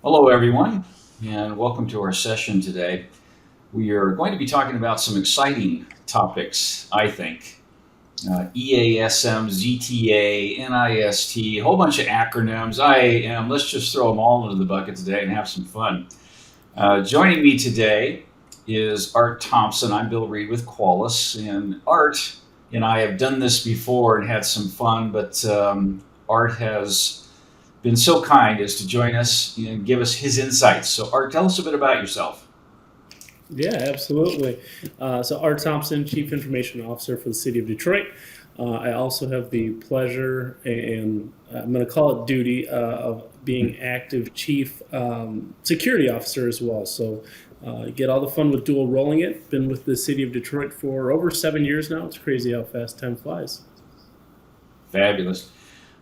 Hello, everyone, and welcome to our session today. We are going to be talking about some exciting topics, I think. EASM, ZTA, NIST, a whole bunch of acronyms. Let's just throw them all into the bucket today and have some fun. Joining me today is Art Thompson. I'm Bill Reed with Qualys, and Art and I have done this before and had some fun, but Art has been so kind as to join us and give us his insights. So, Art, tell us a bit about yourself. Yeah, absolutely. So Art Thompson, Chief Information Officer for the City of Detroit. I also have the pleasure and I'm going to call it duty of being active Chief Security Officer as well. So get all the fun with dual rolling it. Been with the City of Detroit for over 7 years now. It's crazy how fast time flies. Fabulous.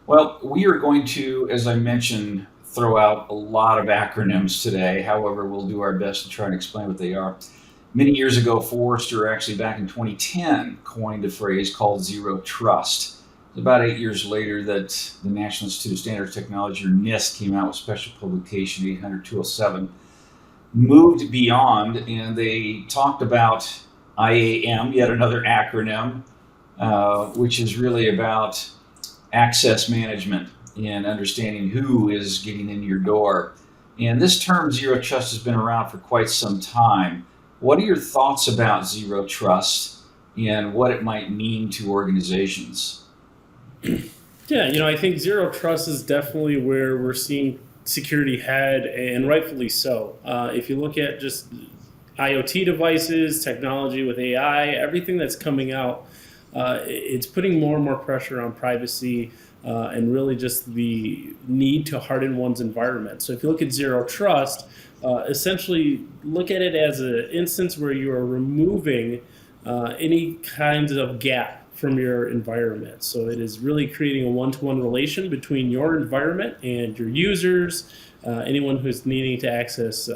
Well, we are going to, as I mentioned, throw out a lot of acronyms today. However, we'll do our best to try and explain what they are. Many years ago, Forrester, actually back in 2010, coined a phrase called zero trust. It's about 8 years later that the National Institute of Standards and Technology, or NIST, came out with special publication 800-207, moved beyond, and they talked about IAM, yet another acronym, which is really about access management and understanding who is getting in your door. And this term zero trust has been around for quite some time. What are your thoughts about zero trust and what it might mean to organizations? Yeah, I think zero trust is definitely where we're seeing security head, and rightfully so. If you look at just IoT devices, technology with AI, everything that's coming out, it's putting more and more pressure on privacy and really just the need to harden one's environment. So if you look at zero trust, essentially look at it as an instance where you are removing any kinds of gap from your environment. So it is really creating a one-to-one relation between your environment and your users, anyone who's needing to access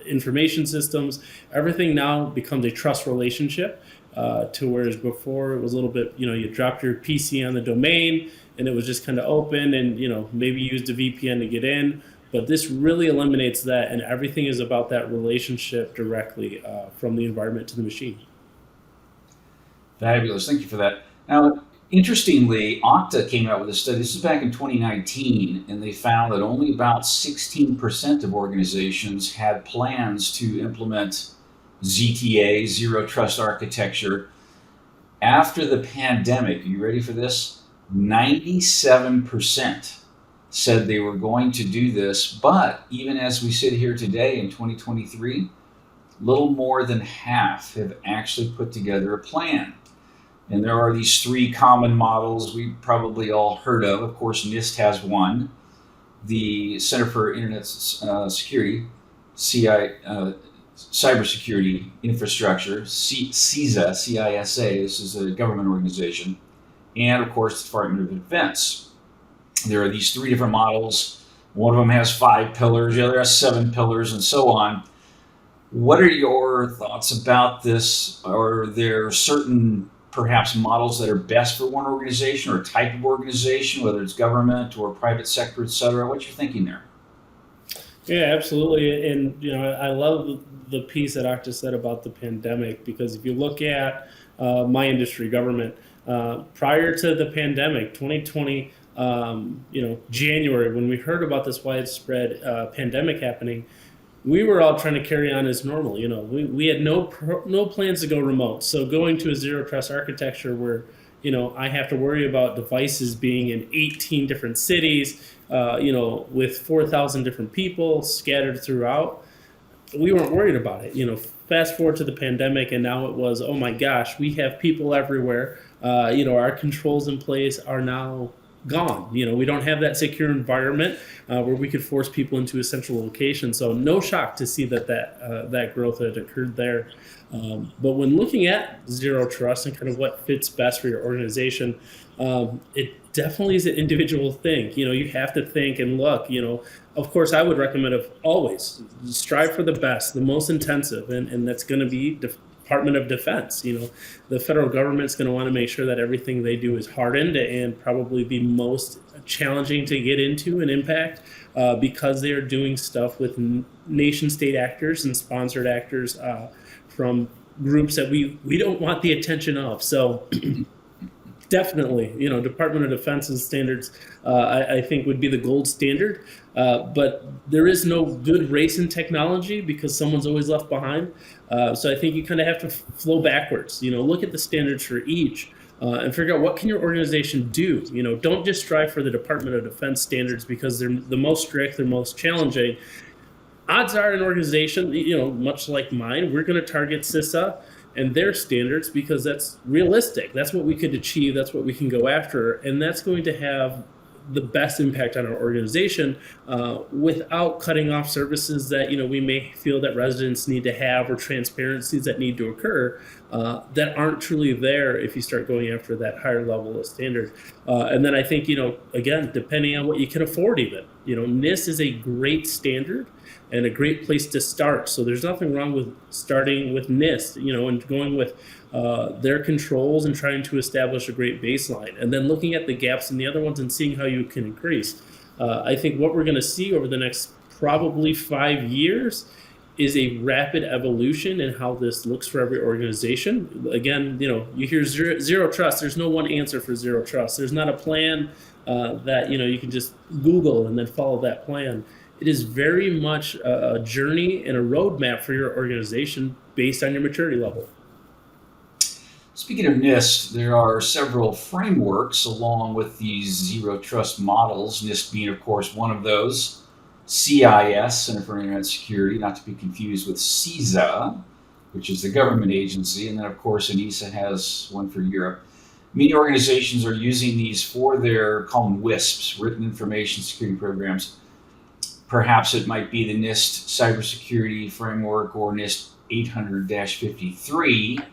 information systems. Everything now becomes a trust relationship. To whereas before it was a little bit, you dropped your PC on the domain and it was just kind of open and, maybe used a VPN to get in. But this really eliminates that, and everything is about that relationship directly from the environment to the machine. Fabulous. Thank you for that. Now, interestingly, Okta came out with a study. This is back in 2019, and they found that only about 16% of organizations had plans to implement ZTA, zero trust architecture. After the pandemic, are you ready for this? 97% said they were going to do this, but even as we sit here today in 2023, little more than half have actually put together a plan. And there are these three common models we probably all heard of. Of course, NIST has one. The Center for Internet Security, Cybersecurity Infrastructure, CISA, CISA, this is a government organization, and of course the Department of Defense. There are these three different models. One of them has 5 pillars, the other has 7 pillars, and so on. What are your thoughts about this? Are there certain perhaps models that are best for one organization or a type of organization, whether it's government or private sector, et cetera? What's your thinking there? Yeah, absolutely. And, I love the piece that Okta said about the pandemic, because if you look at my industry, government, prior to the pandemic, 2020, January, when we heard about this widespread pandemic happening, we were all trying to carry on as normal. We had no plans to go remote. So going to a zero trust architecture where, I have to worry about devices being in 18 different cities, with 4,000 different people scattered throughout, we weren't worried about it. Fast forward to the pandemic, and now it was, oh my gosh, we have people everywhere. Our controls in place are now gone. We don't have that secure environment where we could force people into a central location. So no shock to see that growth had occurred there. But when looking at zero trust and kind of what fits best for your organization, it definitely is an individual thing. You have to think and look. Of course, I would recommend always strive for the best, the most intensive, and that's going to be Department of Defense. The federal government's going to want to make sure that everything they do is hardened and probably the most challenging to get into and impact, because they are doing stuff with nation state actors and sponsored actors from groups that we don't want the attention of. So definitely, Department of Defense's standards, I think, would be the gold standard. But there is no good race in technology because someone's always left behind. So I think you kind of have to flow backwards. Look at the standards for each and figure out what can your organization do. Don't just strive for the Department of Defense standards because they're the most strict, they're most challenging. Odds are an organization, much like mine, we're going to target CISA and their standards because that's realistic. That's what we could achieve. That's what we can go after. And that's going to have the best impact on our organization without cutting off services that we may feel that residents need to have, or transparencies that need to occur that aren't truly there if you start going after that higher level of standard. And then I think, again, depending on what you can afford even, NIST is a great standard and a great place to start. So there's nothing wrong with starting with NIST, and going with their controls and trying to establish a great baseline, and then looking at the gaps in the other ones and seeing how you can increase. I think what we're going to see over the next probably 5 years is a rapid evolution in how this looks for every organization. Again, you hear zero trust. There's no one answer for zero trust. There's not a plan that you can just Google and then follow that plan. It is very much a journey and a roadmap for your organization based on your maturity level. Speaking of NIST, there are several frameworks along with these zero trust models, NIST being, of course, one of those. CIS, Center for Internet Security, not to be confused with CISA, which is the government agency. And then, of course, ANISA has one for Europe. Many organizations are using these for their, call them WISPs, Written Information Security Programs. Perhaps it might be the NIST Cybersecurity Framework or NIST 800-53.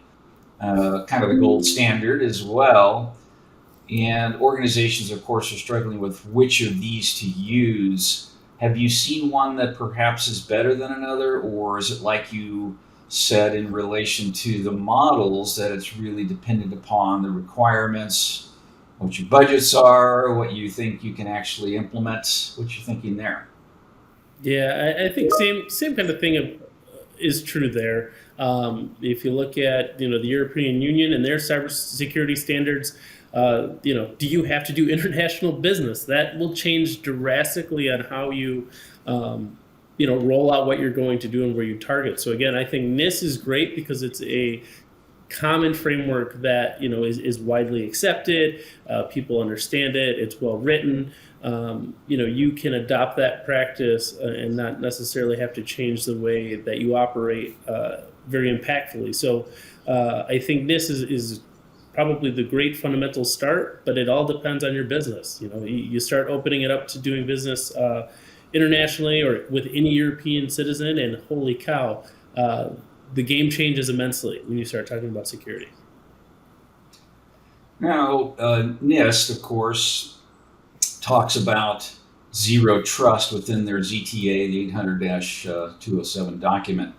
Kind of the gold standard as well. And organizations, of course, are struggling with which of these to use. Have you seen one that perhaps is better than another, or is it like you said in relation to the models that it's really dependent upon the requirements, what your budgets are, what you think you can actually implement? What you're thinking there? Yeah, I think same kind of thing is true there. If you look at the European Union and their cybersecurity standards, do you have to do international business? That will change drastically on how you roll out what you're going to do and where you target. So again, I think NIST is great because it's a common framework that is widely accepted. People understand it. It's well written. You can adopt that practice and not necessarily have to change the way that you operate very impactfully. So I think this is probably the great fundamental start, but it all depends on your business. You start opening it up to doing business internationally or with any European citizen, and holy cow, the game changes immensely when you start talking about security. Now, NIST, of course, talks about zero trust within their ZTA, the 800-207 document.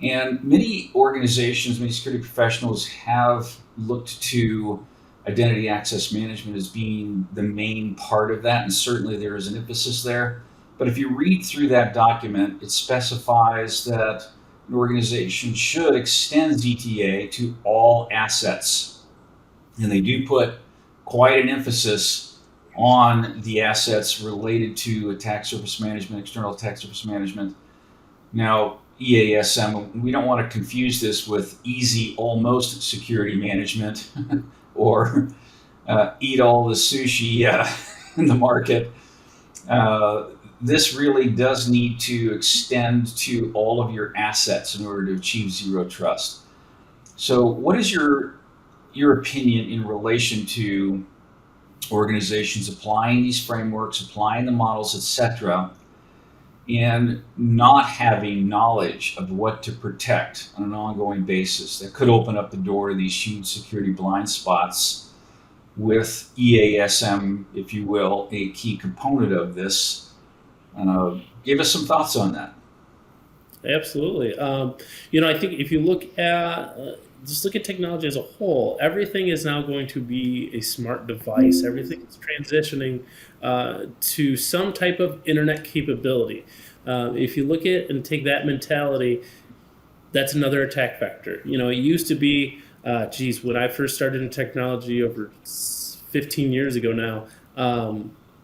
And many organizations, many security professionals have looked to identity access management as being the main part of that, and certainly there is an emphasis there. But if you read through that document, it specifies that an organization should extend ZTA to all assets. And they do put quite an emphasis on the assets related to attack surface management, external attack surface management. Now, EASM, we don't want to confuse this with easy almost security management or eat all the sushi in the market. This really does need to extend to all of your assets in order to achieve zero trust. So what is your opinion in relation to organizations applying these frameworks, applying the models, etc., and not having knowledge of what to protect on an ongoing basis? That could open up the door to these huge security blind spots with EASM, if you will, a key component of this. Give us some thoughts on that. Absolutely. I think if you look at just look at technology as a whole, everything is now going to be a smart device. Everything is transitioning to some type of internet capability. If you look at and take that mentality, that's another attack vector. It used to be, when I first started in technology over 15 years ago now,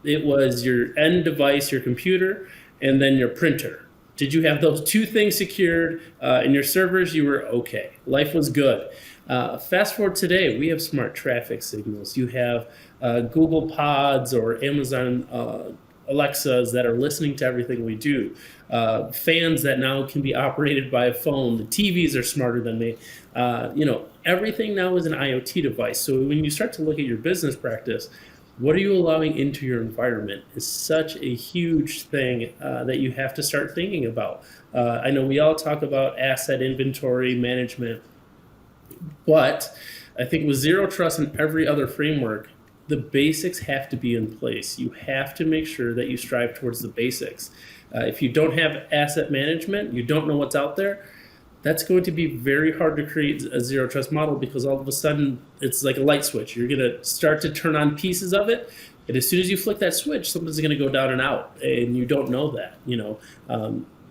it was your end device, your computer, and then your printer. Did you have those two things secured in your servers? You were okay. Life was good. Fast forward today, we have smart traffic signals. You have Google Pods or Amazon Alexas that are listening to everything we do. Fans that now can be operated by a phone. The TVs are smarter than me. Everything now is an IoT device. So when you start to look at your business practice, what are you allowing into your environment is such a huge thing that you have to start thinking about. I know we all talk about asset inventory management, but I think with zero trust and every other framework, the basics have to be in place. You have to make sure that you strive towards the basics. If you don't have asset management, you don't know what's out there, that's going to be very hard to create a zero trust model because all of a sudden it's like a light switch. You're going to start to turn on pieces of it. And as soon as you flick that switch, something's going to go down and out. And you don't know that.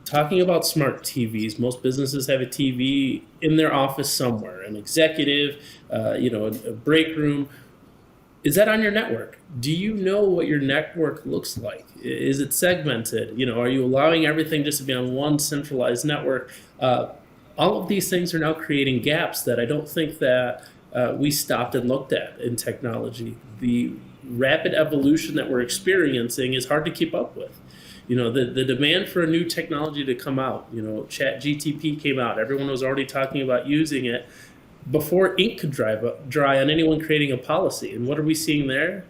Talking about smart TVs, most businesses have a TV in their office somewhere, an executive, a break room. Is that on your network? Do you know what your network looks like? Is it segmented? Are you allowing everything just to be on one centralized network? All of these things are now creating gaps that I don't think that we stopped and looked at in technology. The rapid evolution that we're experiencing is hard to keep up with. The demand for a new technology to come out, Chat GTP came out. Everyone was already talking about using it before ink could dry on anyone creating a policy. And what are we seeing there?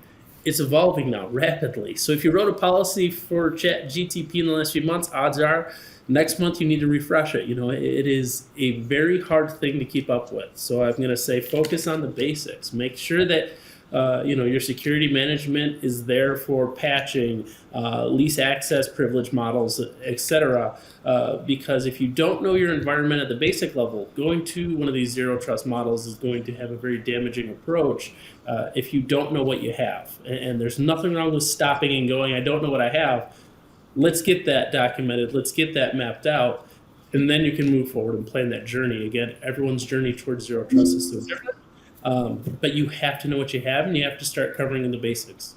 It's evolving now rapidly. So if you wrote a policy for Chat GTP in the last few months, odds are next month you need to refresh it. It is a very hard thing to keep up with. So I'm going to say focus on the basics. Make sure that your security management is there for patching, least access privilege models, etc. Because if you don't know your environment at the basic level, going to one of these zero trust models is going to have a very damaging approach if you don't know what you have. And there's nothing wrong with stopping and going, I don't know what I have. Let's get that documented. Let's get that mapped out. And then you can move forward and plan that journey. Again, everyone's journey towards zero trust is so different. But you have to know what you have, and you have to start covering in the basics.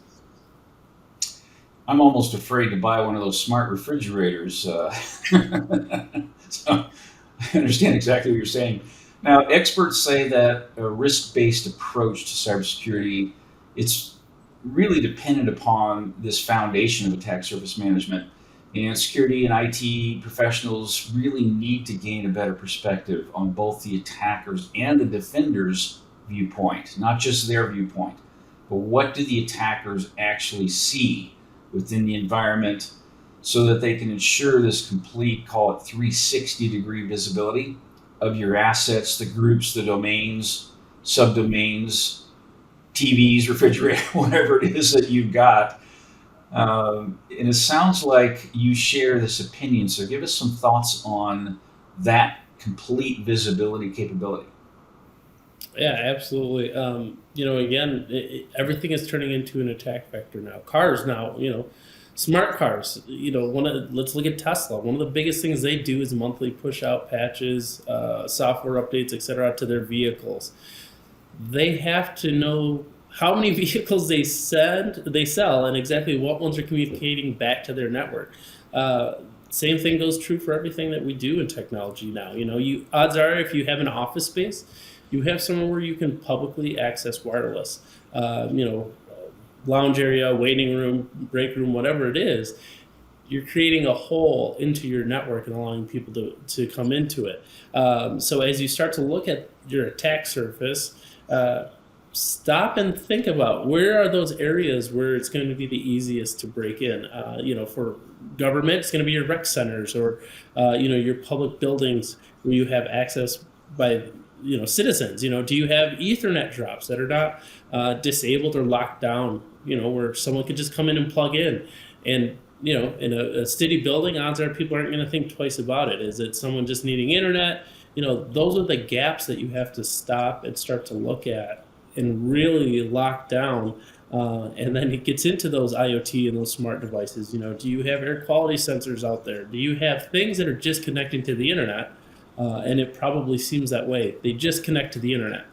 I'm almost afraid to buy one of those smart refrigerators. So I understand exactly what you're saying. Now, experts say that a risk-based approach to cybersecurity, it's really dependent upon this foundation of attack surface management. And security and IT professionals really need to gain a better perspective on both the attackers and the defenders' viewpoint, not just their viewpoint, but what do the attackers actually see within the environment so that they can ensure this complete, call it 360-degree visibility of your assets, the groups, the domains, subdomains, TVs, refrigerator, whatever it is that you've got. And it sounds like you share this opinion. So give us some thoughts on that complete visibility capability. Yeah, absolutely. Again, everything is turning into an attack vector now. Cars now, smart cars. Let's look at Tesla. One of the biggest things they do is monthly push out patches, software updates, etc., to their vehicles. They have to know how many vehicles they sell, and exactly what ones are communicating back to their network. Same thing goes true for everything that we do in technology now. Odds are if you have an office space, you have somewhere where you can publicly access wireless. Lounge area, waiting room, break room, whatever it is. You're creating a hole into your network and allowing people to come into it. So as you start to look at your attack surface, stop and think about where are those areas where it's going to be the easiest to break in. For government, it's going to be your rec centers or your public buildings where you have access by citizens. Do you have Ethernet drops that are not disabled or locked down? Where someone could just come in and plug in. And in a city building, odds are people aren't going to think twice about it. Is it someone just needing internet? Those are the gaps that you have to stop and start to look at and really lock down. And then it gets into those IoT and those smart devices. Do you have air quality sensors out there? Do you have things that are just connecting to the internet? And it probably seems that way. They just connect to the internet.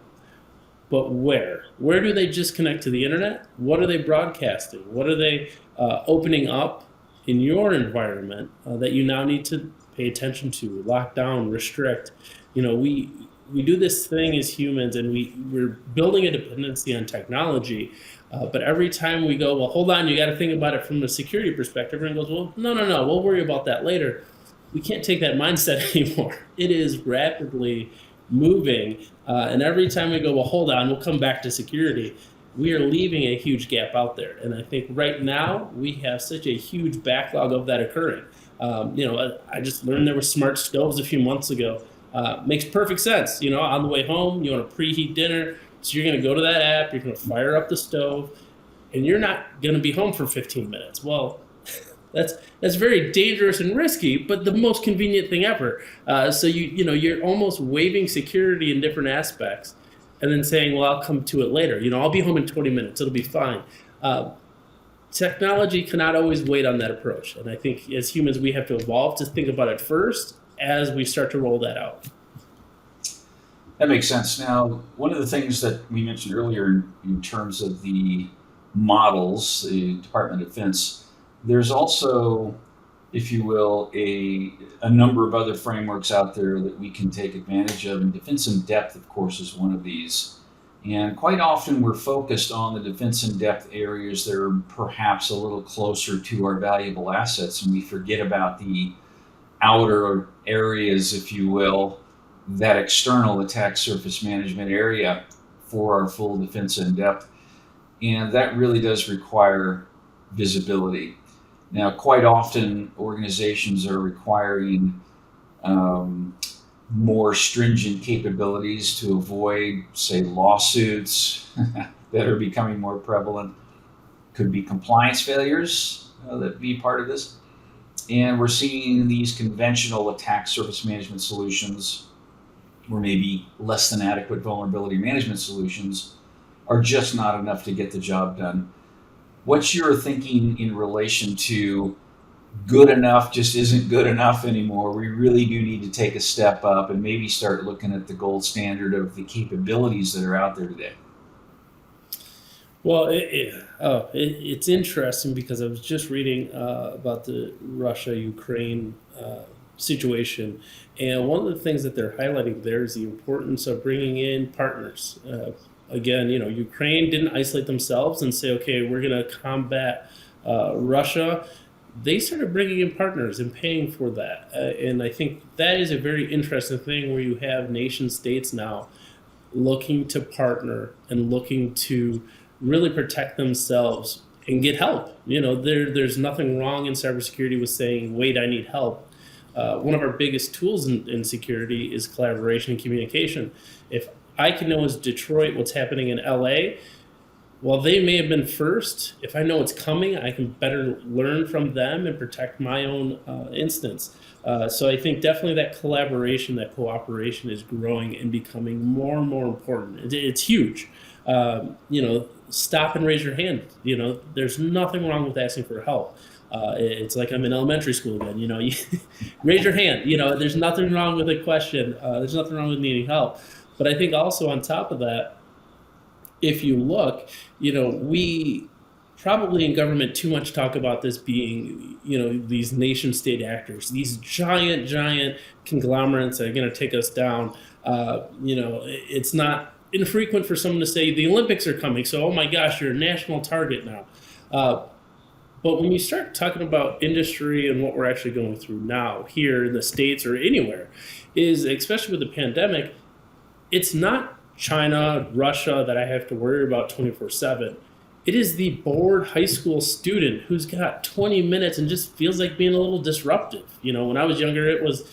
But where? Where do they just connect to the internet? What are they broadcasting? What are they opening up in your environment that you now need to pay attention to, lock down, restrict? We do this thing as humans, and we're building a dependency on technology. But every time we go, well, hold on, you got to think about it from a security perspective. Everyone goes, well, no, we'll worry about that later. We can't take that mindset anymore. It is rapidly moving. And every time we go, well, hold on, we'll come back to security, we are leaving a huge gap out there. And I think right now we have such a huge backlog of that occurring. I just learned there were smart stoves a few months ago. Makes perfect sense. On the way home, you want to preheat dinner. So you're going to go to that app, you're going to fire up the stove, and you're not going to be home for 15 minutes. Well, that's very dangerous and risky, but the most convenient thing ever. So you're almost waiving security in different aspects, and then saying, "Well, I'll come to it later. I'll be home in 20 minutes. It'll be fine." Technology cannot always wait on that approach, and I think as humans we have to evolve to think about it first as we start to roll that out. That makes sense. Now, one of the things that we mentioned earlier in terms of the models, the Department of Defense, there's also, if you will, a number of other frameworks out there that we can take advantage of. And defense in depth, of course, is one of these. And quite often we're focused on the defense in depth areas that are perhaps a little closer to our valuable assets, and we forget about the outer areas, if you will, that external attack surface management area for our full defense in depth. And that really does require visibility. Now, quite often organizations are requiring more stringent capabilities to avoid, say, lawsuits that are becoming more prevalent. Could be compliance failures that be part of this. And we're seeing these conventional attack surface management solutions, or maybe less than adequate vulnerability management solutions, are just not enough to get the job done. What's your thinking in relation to good enough just isn't good enough anymore? We really do need to take a step up and maybe start looking at the gold standard of the capabilities that are out there today. Well, it's interesting because I was just reading about the Russia-Ukraine situation, and one of the things that they're highlighting there is the importance of bringing in partners. Again, Ukraine didn't isolate themselves and say, okay, we're going to combat Russia. They started bringing in partners and paying for that. And I think that is a very interesting thing where you have nation states now looking to partner and looking to really protect themselves and get help. There's nothing wrong in cybersecurity with saying, wait, I need help. One of our biggest tools in security is collaboration and communication. If I can know as Detroit what's happening in LA, while they may have been first, if I know it's coming, I can better learn from them and protect my own instance. So I think definitely that collaboration, that cooperation is growing and becoming more and more important. It's huge. Stop and raise your hand. There's nothing wrong with asking for help. It's like I'm in elementary school again. You raise your hand. There's nothing wrong with a question. There's nothing wrong with needing help. But I think also on top of that, if you look, we probably in government too much talk about this being, these nation state actors, these giant conglomerates that are going to take us down. It's not infrequent for someone to say the Olympics are coming, so oh my gosh, you're a national target now. But when you start talking about industry and what we're actually going through now here in the States or anywhere, is especially with the pandemic, it's not China, Russia that I have to worry about 24/7. It is the bored high school student who's got 20 minutes and just feels like being a little disruptive. When I was younger, it was,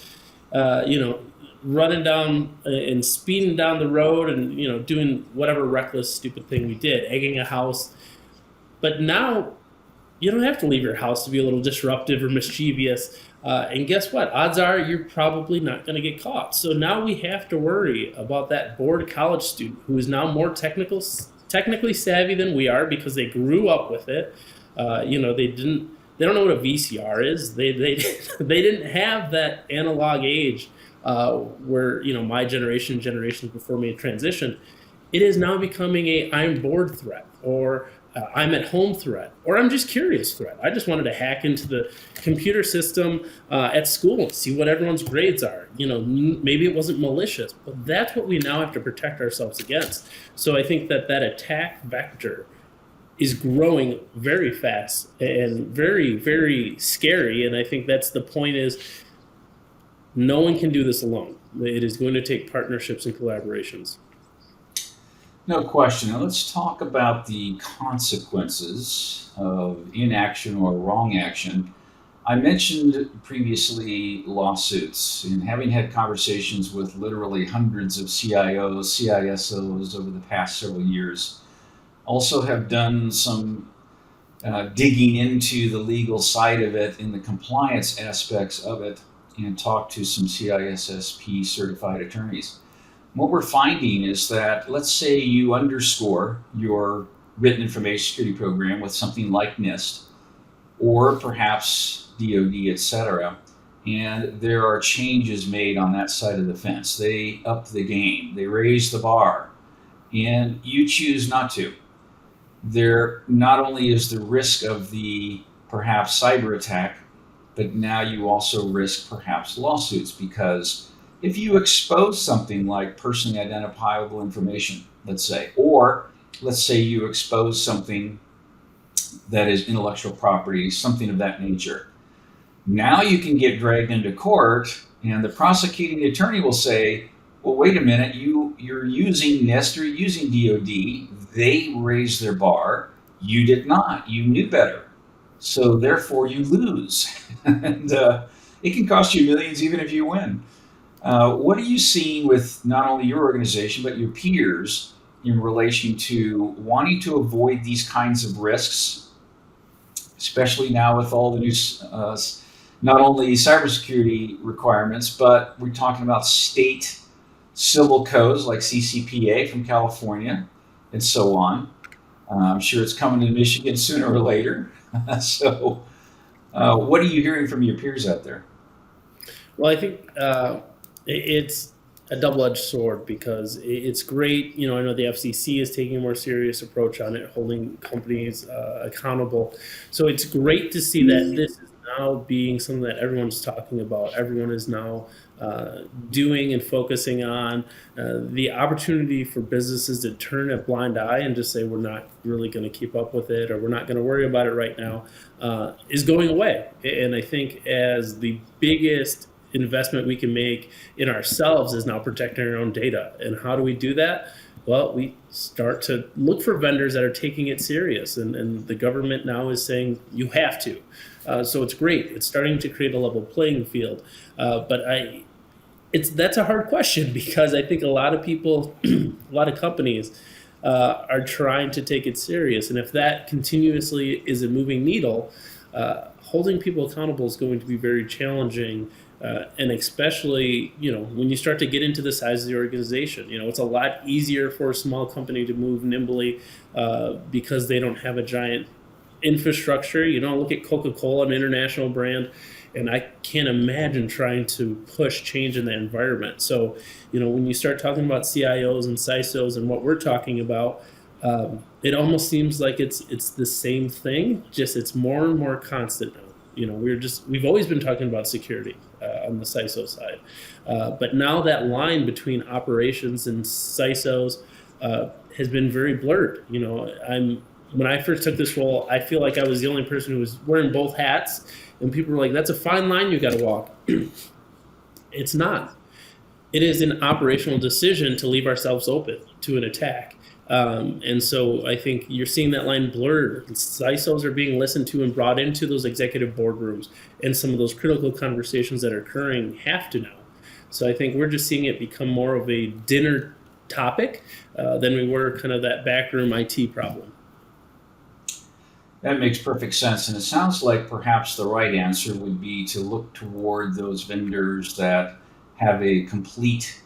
running down and speeding down the road and, doing whatever reckless, stupid thing we did, egging a house. But now, you don't have to leave your house to be a little disruptive or mischievous. And guess what? Odds are you're probably not going to get caught. So now we have to worry about that bored college student who is now more technically savvy than we are because they grew up with it. They don't know what a VCR is. They they didn't have that analog age where my generations before me transitioned. It is now becoming a I'm bored threat, or I'm at home threat, or I'm just curious threat. I just wanted to hack into the computer system at school and see what everyone's grades are. Maybe it wasn't malicious, but that's what we now have to protect ourselves against. So I think that attack vector is growing very fast and very, very scary. And I think that's the point is no one can do this alone. It is going to take partnerships and collaborations. No question. Now let's talk about the consequences of inaction or wrong action. I mentioned previously lawsuits, and having had conversations with literally hundreds of CIOs, CISOs over the past several years, also have done some digging into the legal side of it and the compliance aspects of it, and talked to some CISSP certified attorneys. What we're finding is that, let's say you underscore your written information security program with something like NIST or perhaps DoD, et cetera, and there are changes made on that side of the fence. They up the game, they raise the bar, and you choose not to. There not only is the risk of the perhaps cyber attack, but now you also risk perhaps lawsuits, because if you expose something like personally identifiable information, let's say, or let's say you expose something that is intellectual property, something of that nature, now you can get dragged into court, and the prosecuting attorney will say, well, wait a minute, you're using NIST or you're using DoD. They raised their bar. You did not. You knew better. So therefore you lose. And it can cost you millions even if you win. What are you seeing with not only your organization, but your peers in relation to wanting to avoid these kinds of risks, especially now with all the new, not only cybersecurity requirements, but we're talking about state civil codes like CCPA from California and so on. I'm sure it's coming to Michigan sooner or later. So what are you hearing from your peers out there? Well, I think it's a double-edged sword because it's great. I know the FCC is taking a more serious approach on it, holding companies accountable. So it's great to see that this is now being something that everyone's talking about. Everyone is now doing and focusing on. The opportunity for businesses to turn a blind eye and just say we're not really going to keep up with it, or we're not going to worry about it right now, is going away. And I think as the biggest investment we can make in ourselves is now protecting our own data. And how do we do that? Well, we start to look for vendors that are taking it serious, and the government now is saying you have to. So it's great. It's starting to create a level playing field. But that's a hard question because I think a lot of people, a lot of companies are trying to take it serious. And if that continuously is a moving needle, holding people accountable is going to be very challenging. And especially, when you start to get into the size of the organization, it's a lot easier for a small company to move nimbly because they don't have a giant infrastructure. Look at Coca-Cola, an international brand, and I can't imagine trying to push change in that environment. So, when you start talking about CIOs and CISOs and what we're talking about, it almost seems like it's the same thing, just it's more and more constant now. We've always been talking about security on the CISO side, but now that line between operations and CISOs has been very blurred. When I first took this role, I feel like I was the only person who was wearing both hats, and people were like, "That's a fine line you got to walk." It's not. It is an operational decision to leave ourselves open to an attack. And so I think you're seeing that line blurred. CISOs are being listened to and brought into those executive boardrooms, and some of those critical conversations that are occurring have to now. So I think we're just seeing it become more of a dinner topic than we were kind of that backroom IT problem. That makes perfect sense. And it sounds like perhaps the right answer would be to look toward those vendors that have a complete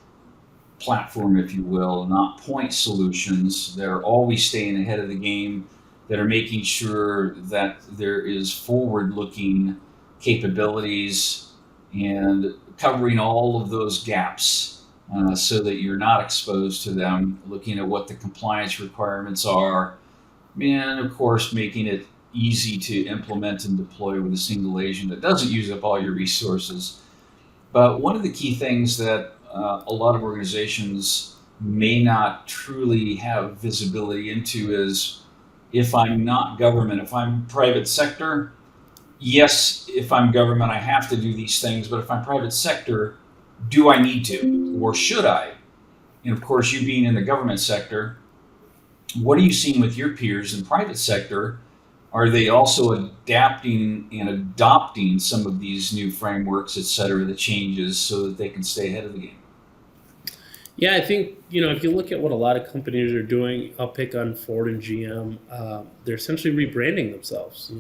platform, if you will, not point solutions that are always staying ahead of the game, that are making sure that there is forward looking capabilities and covering all of those gaps so that you're not exposed to them, looking at what the compliance requirements are, and of course, making it easy to implement and deploy with a single agent that doesn't use up all your resources. But one of the key things that a lot of organizations may not truly have visibility into is if I'm not government, if I'm private sector, yes, if I'm government, I have to do these things. But if I'm private sector, do I need to or should I? And of course, you being in the government sector, what are you seeing with your peers in private sector? Are they also adapting and adopting some of these new frameworks, et cetera, the changes so that they can stay ahead of the game? Yeah, I think, if you look at what a lot of companies are doing, I'll pick on Ford and GM. They're essentially rebranding themselves.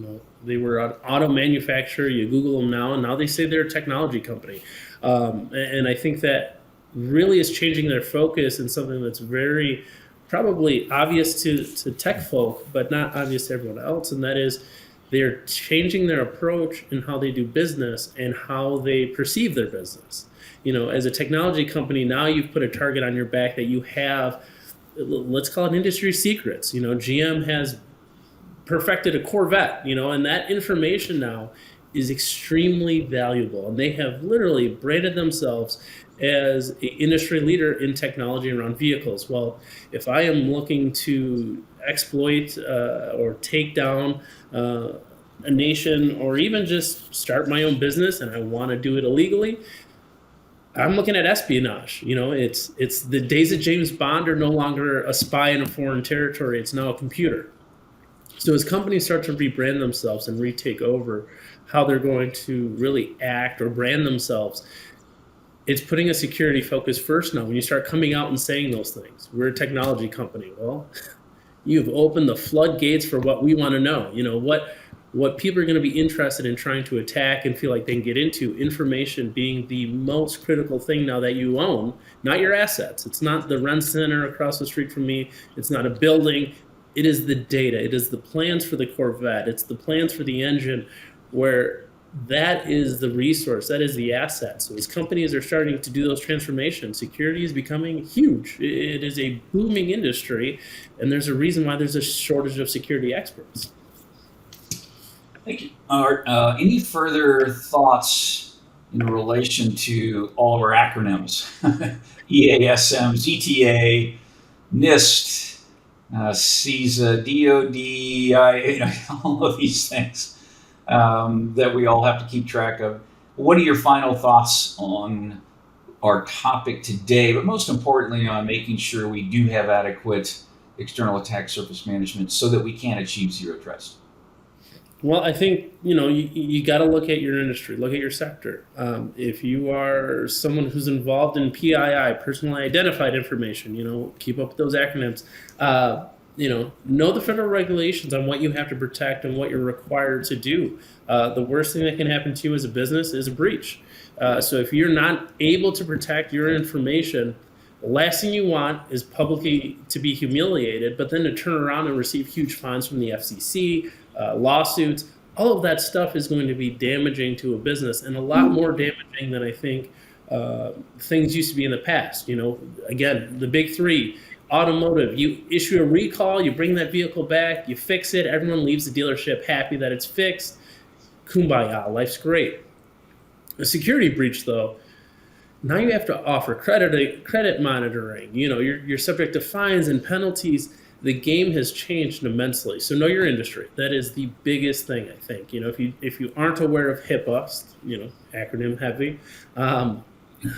They were an auto manufacturer. You Google them now, and now they say they're a technology company. And I think that really is changing their focus in something that's very probably obvious to tech folk, but not obvious to everyone else. And that is they're changing their approach in how they do business and how they perceive their business. As a technology company, now you've put a target on your back that you have, let's call it industry secrets. GM has perfected a Corvette, and that information now is extremely valuable. And they have literally branded themselves as an industry leader in technology around vehicles. Well, if I am looking to exploit or take down a nation, or even just start my own business and I want to do it illegally, I'm looking at espionage. It's the days of James Bond are no longer a spy in a foreign territory. It's now a computer. So as companies start to rebrand themselves and retake over how they're going to really act or brand themselves, it's putting a security focus first now. When you start coming out and saying those things, we're a technology company. Well, you've opened the floodgates for what we want to know. What people are going to be interested in trying to attack and feel like they can get into, information being the most critical thing now that you own, not your assets. It's not the rent center across the street from me. It's not a building. It is the data. It is the plans for the Corvette. It's the plans for the engine, where that is the resource. That is the asset. So as companies are starting to do those transformations, security is becoming huge. It is a booming industry, and there's a reason why there's a shortage of security experts. Thank you. Art, any further thoughts in relation to all of our acronyms? EASM, ZTA, NIST, CISA, DOD, all of these things that we all have to keep track of. What are your final thoughts on our topic today, but most importantly on making sure we do have adequate external attack surface management so that we can achieve zero trust? Well, I think, you got to look at your industry, look at your sector. If you are someone who's involved in PII, personally identified information, keep up with those acronyms. Know the federal regulations on what you have to protect and what you're required to do. The worst thing that can happen to you as a business is a breach. So if you're not able to protect your information, the last thing you want is publicly to be humiliated, but then to turn around and receive huge fines from the FCC, lawsuits. All of that stuff is going to be damaging to a business, and a lot more damaging than I think things used to be in the past. Again, the big three: automotive. You issue a recall, you bring that vehicle back, you fix it, everyone leaves the dealership happy that it's fixed. Kumbaya, life's great. A security breach, though, now you have to offer credit monitoring. You're subject to fines and penalties. The game has changed immensely. So know your industry. That is the biggest thing, I think. If you aren't aware of HIPAA, acronym heavy,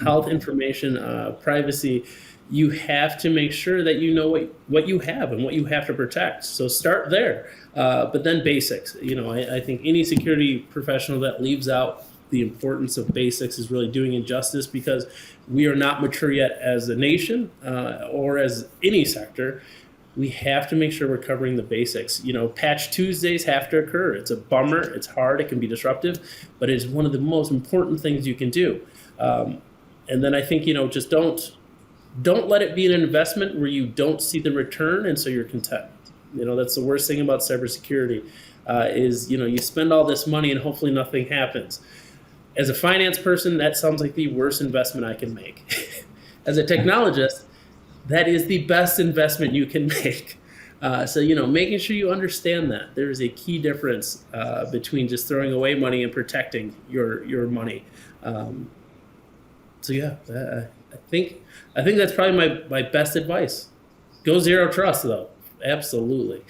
health information, privacy, you have to make sure that you know what you have and what you have to protect. So start there. But then basics. I think any security professional that leaves out the importance of basics is really doing injustice, because we are not mature yet as a nation or as any sector. we have to make sure we're covering the basics. Patch Tuesdays have to occur. It's a bummer. It's hard. It can be disruptive, but it's one of the most important things you can do. And then I think, just don't let it be an investment where you don't see the return, and so you're content. That's the worst thing about cybersecurity, is you spend all this money and hopefully nothing happens. As a finance person, that sounds like the worst investment I can make. As a technologist, that is the best investment you can make. So making sure you understand that there is a key difference between just throwing away money and protecting your money. So yeah, I think that's probably my best advice. Go zero trust, though. Absolutely.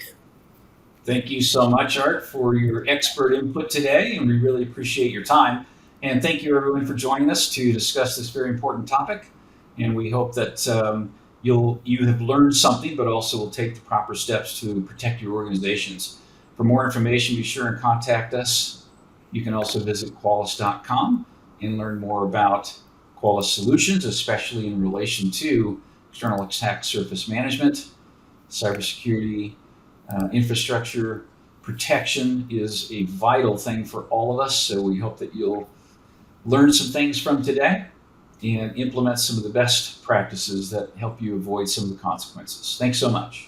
Thank you so much, Art, for your expert input today, and we really appreciate your time. And thank you, everyone, for joining us to discuss this very important topic. And we hope that you have learned something, but also will take the proper steps to protect your organizations. For more information, be sure and contact us. You can also visit Qualys.com and learn more about Qualys solutions, especially in relation to external attack surface management, cybersecurity, infrastructure protection is a vital thing for all of us. So we hope that you'll learn some things from today and implement some of the best practices that help you avoid some of the consequences. Thanks so much.